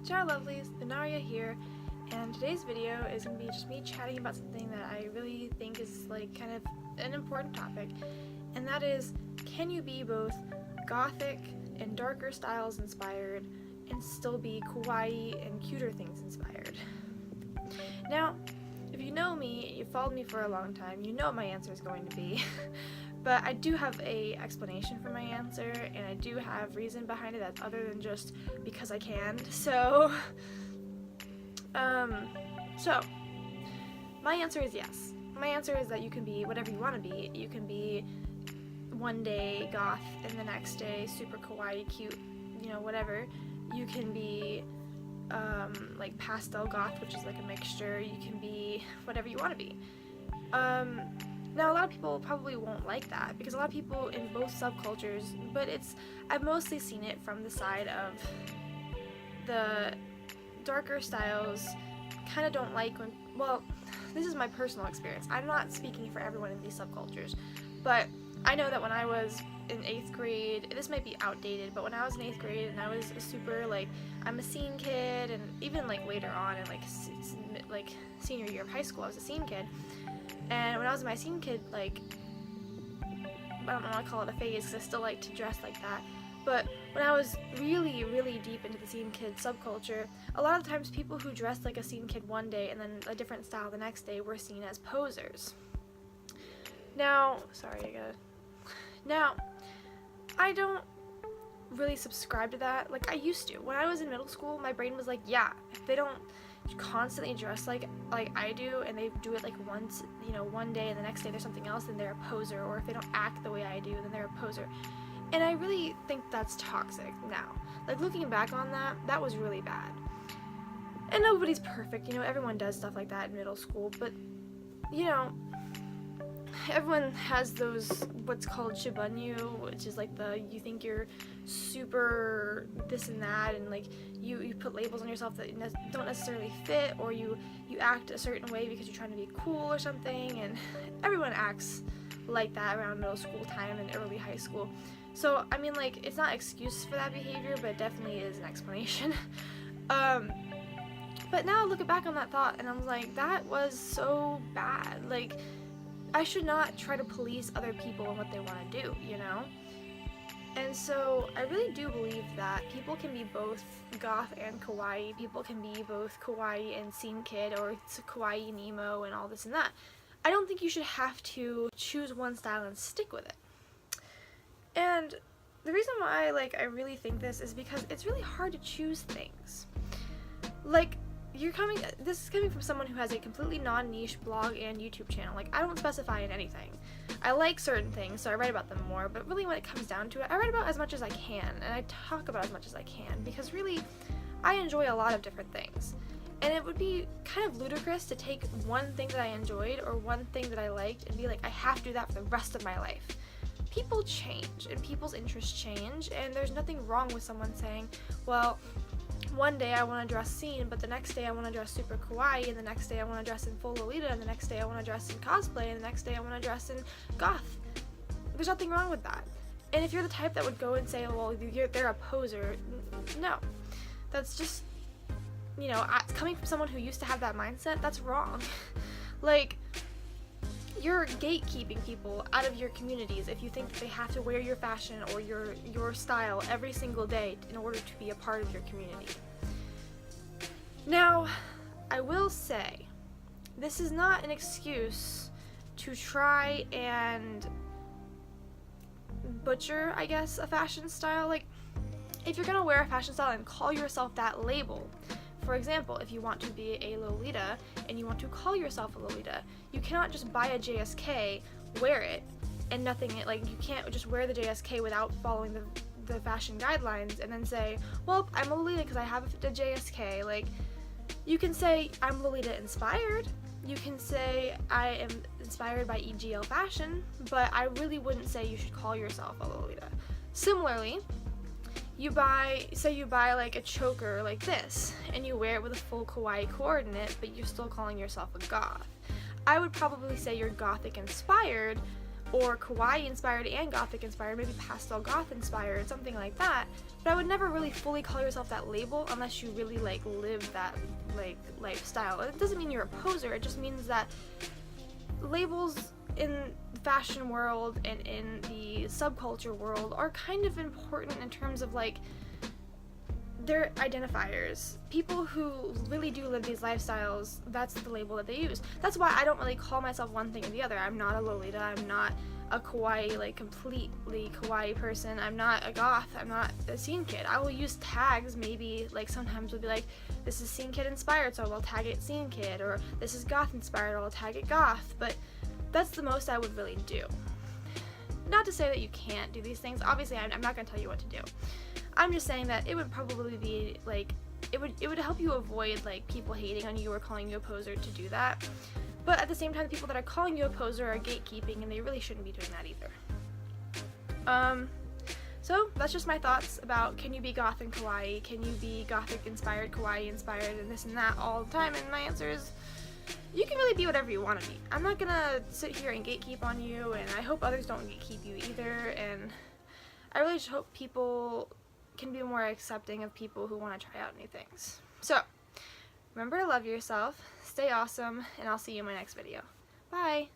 Ciao lovelies, Lunaria here, and today's video is going to be just me chatting about something that I really think is kind of an important topic, and that is, can you be both gothic and darker styles inspired and still be kawaii and cuter things inspired? Now, if you know me, you've followed me for a long time, you know what my answer is going to be. But I do have a explanation for my answer, and I do have reason behind it that's other than just because I can. So my answer is yes. My answer is that you can be whatever you want to be. You can be one day goth and the next day super kawaii, cute, whatever. You can be like pastel goth, which is like a mixture. You can be whatever you want to be. Now, a lot of people probably won't like that because a lot of people in both subcultures, but I've mostly seen it from the side of the darker styles kind of don't like when, well, this is my personal experience. I'm not speaking for everyone in these subcultures, but I know that when I was in 8th grade, this might be outdated, but when I was in 8th grade and I was a super, I'm a scene kid, and even later on in senior year of high school, I was a scene kid. And when I was in my scene kid, I don't want to call it a phase because I still like to dress like that, but when I was really, really deep into the scene kid subculture, a lot of times people who dressed like a scene kid one day and then a different style the next day were seen as posers. Now, I don't really subscribe to that. I used to. When I was in middle school, my brain was like, yeah, if they don't constantly dress like I do, and they do it once, one day, and the next day there's something else, then they're a poser. Or if they don't act the way I do, then they're a poser. And I really think that's toxic now. Looking back on that, that was really bad. And nobody's perfect, everyone does stuff like that in middle school, but everyone has those what's called shibunyu, which is you think you're super this and that, and you put labels on yourself that don't necessarily fit, or you act a certain way because you're trying to be cool or something, and everyone acts like that around middle school time and early high school. So I mean, it's not an excuse for that behavior, but it definitely is an explanation. But now I look back on that thought and I'm like, that was so bad. I should not try to police other people and what they want to do, And so I really do believe that people can be both goth and kawaii. People can be both kawaii and scene kid, or kawaii and emo and all this and that. I don't think you should have to choose one style and stick with it. And the reason why I really think this is because it's really hard to choose things. This is coming from someone who has a completely non-niche blog and YouTube channel. I don't specify in anything. I like certain things, so I write about them more, but really when it comes down to it, I write about as much as I can, and I talk about as much as I can, because really, I enjoy a lot of different things. And it would be kind of ludicrous to take one thing that I enjoyed, or one thing that I liked, and be like, I have to do that for the rest of my life. People change, and people's interests change, and there's nothing wrong with someone saying, well, one day I want to dress scene, but the next day I want to dress super kawaii, and the next day I want to dress in full Lolita, and the next day I want to dress in cosplay, and the next day I want to dress in goth. There's nothing wrong with that. And if you're the type that would go and say, well, they're a poser, no. That's just, coming from someone who used to have that mindset, that's wrong. You're gatekeeping people out of your communities if you think that they have to wear your fashion or your style every single day in order to be a part of your community. Now, I will say, this is not an excuse to try and butcher, I guess, a fashion style. If you're gonna wear a fashion style and call yourself that label, for example, if you want to be a Lolita and you want to call yourself a Lolita, you cannot just buy a JSK, wear it, and nothing, you can't just wear the JSK without following the fashion guidelines and then say, well, I'm a Lolita because I have a JSK. You can say, I'm Lolita inspired. You can say, I am inspired by EGL fashion, but I really wouldn't say you should call yourself a Lolita. Similarly, you buy a choker like this, and you wear it with a full kawaii coordinate, but you're still calling yourself a goth. I would probably say you're gothic inspired, or kawaii inspired and gothic inspired, maybe pastel goth inspired, something like that. But I would never really fully call yourself that label unless you really like live that like lifestyle. It doesn't mean you're a poser, it just means that labels in the fashion world and in the subculture world are kind of important in terms of like they're identifiers. People who really do live these lifestyles, that's the label that they use. That's why I don't really call myself one thing or the other. I'm not a Lolita, I'm not a kawaii, like completely kawaii person, I'm not a goth, I'm not a scene kid. I will use tags, maybe like sometimes we'll be like, this is scene kid inspired, so I'll tag it scene kid, or this is goth inspired, I'll tag it goth, but that's the most I would really do. Not to say that you can't do these things, obviously I'm not going to tell you what to do. I'm just saying that it would probably be like, it would help you avoid like people hating on you or calling you a poser to do that. But at the same time, the people that are calling you a poser are gatekeeping, and they really shouldn't be doing that either. So that's just my thoughts about, can you be goth and kawaii? Can you be gothic inspired, kawaii inspired, and this and that all the time? And my answer is, you can really be whatever you want to be. I'm not gonna sit here and gatekeep on you, and I hope others don't gatekeep you either, and I really just hope people can be more accepting of people who want to try out new things. So, remember to love yourself, stay awesome, and I'll see you in my next video. Bye!